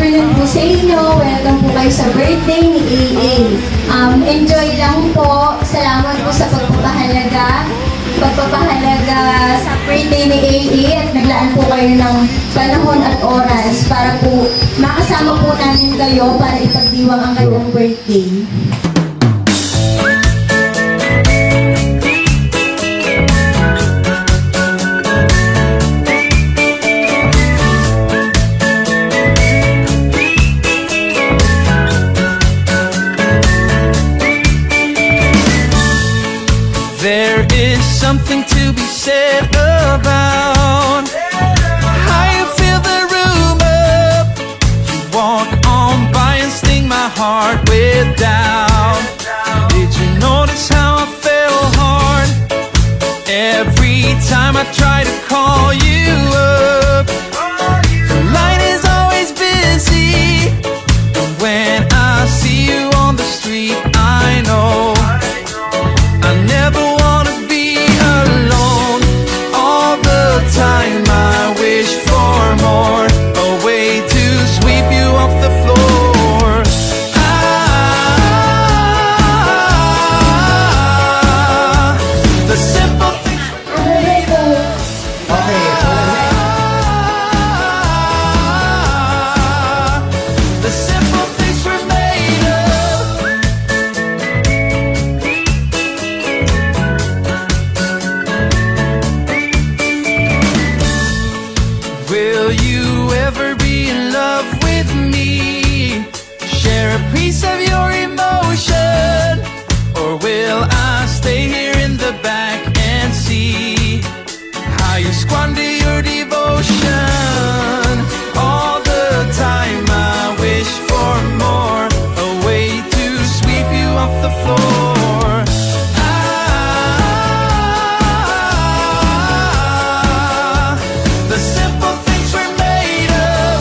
afternoon po sa inyo. Welcome po kayo sa birthday ni AA. Enjoy lang po. Salamat po sa pagpapahalaga sa birthday ni AA at naglaan po kayo ng panahon at oras para po makasama po namin kayo para ipagdiwang ang kanyang birthday. There is something to be said about how you fill the room up. You walk on by and sting my heart with doubt. Did you notice how I fell hard every time I try to call you up? The line is always busy, and when I see you on the street, I know I never wanna be alone. All the time I wish for more, a way to sweep you off the floor. The simple things. The simple things were made of. Will you ever be in love with me? Share a piece of your emotion? Or will I stay here in the back and see how you squander your devotion? All the time I wish for more, a way to sweep you off the floor. The simple things we're made of.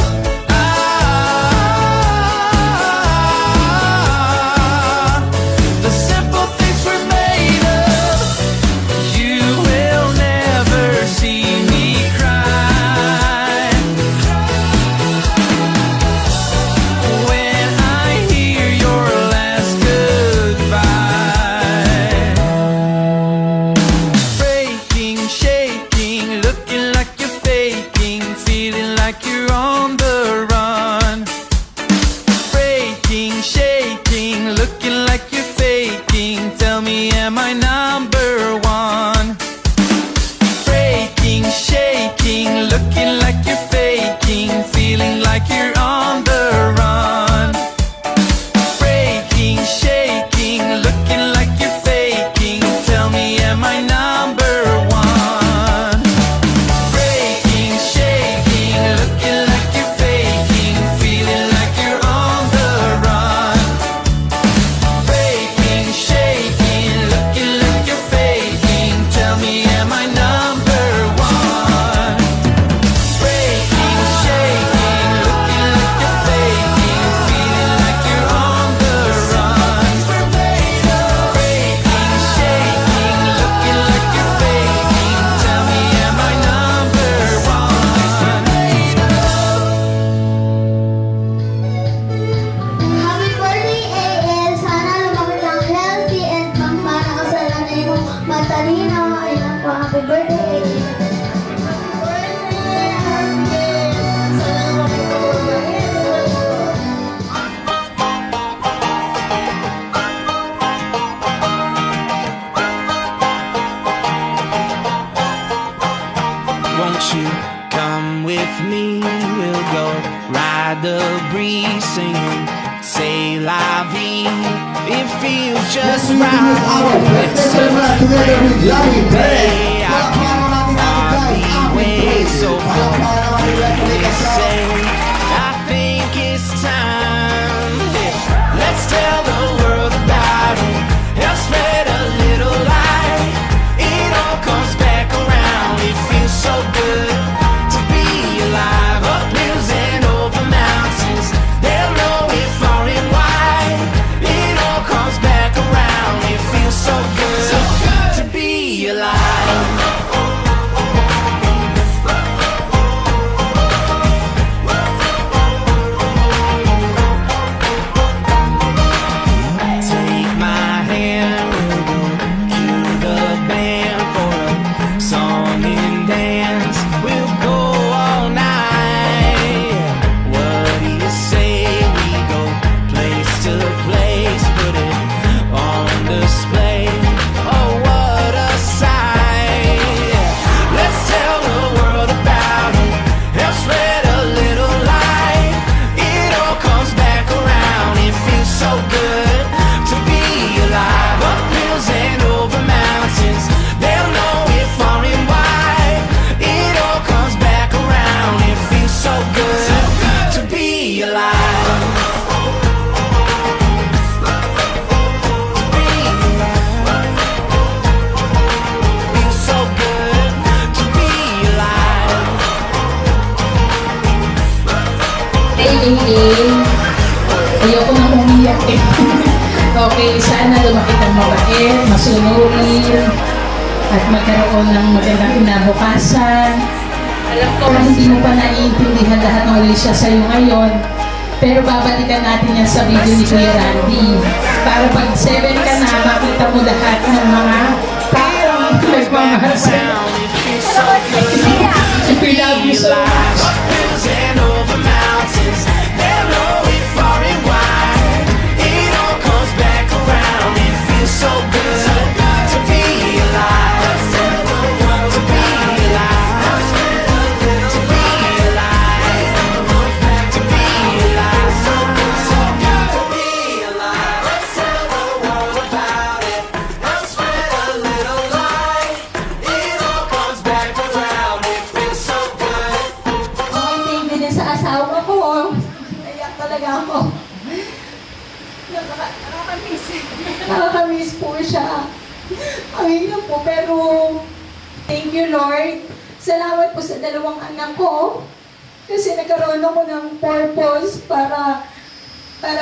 The simple things we're made of. You will never see me cry when I hear your last goodbye. Breaking, shaking, looking like you're faking, feeling like you're on the run. Breaking, shaking, looking like you're faking, tell me, am I number one? Breaking, shaking, looking like you're faking, feeling like you're on the run. Breaking, shaking, looking like you're faking, tell me, am I number one? Breaking, shaking, looking like you're faking, feeling like you're on the run. Breaking, shaking, looking like you're faking, tell me, am I number one? Breaking, shaking, looking like you're faking, feeling like you're on the run. Breaking, shaking, looking like you're faking, tell me, am I number one? Happy birthday, AA! Sana lumaki kang healthy and pang-para ka sa nanay mo matalino. Ayan po, happy birthday, AA! Sana lumaki ka Won't you come with me? We'll go ride the breeze, singing "C'est la vie." It feels just right. It's a lovely day. I can hardly wait. So come say, I think it's time. Let's tell the world about it. Help spread a little light. It all comes back around. It feels so good to be alive. Up hills and over mountains, they'll know it far and wide. It all comes back around. It feels so good to be alive. AA. Ayoko na umiyak eh. Okay, sana lumaki kang mabait, masunurin, at magkaroon ng magandang kinabukasan. Alam ko, hindi mo pa naiintindihan lahat ng wali siya sa'yo ngayon. Pero babalikan natin yan sa video ni Kuya Randy. Para pag 7 ka na, makita mo lahat ng mga taong nagmamahal sa'yo. We love you so much. Up hills and over mountains, they'll know it far and wide. It all comes back around. It feels so good to be alive. To be alive. To be alive. To be alive. So good, so good to be alive. Let's tell the world about it. Let's spread a little light. It all comes back around. It feels so good. Okay, thank you din sa asawa ko. Naiyak talaga ako. Nakakamiss. Nakakamiss po siya. Ang hirap po, pero thank you, Lord. Salamat po sa dalawang anak ko. Kasi nagkaroon ako ng purpose para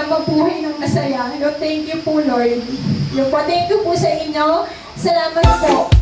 mabuhay ng masaya. Thank you po, Lord. Thank you po sa inyo. Salamat po.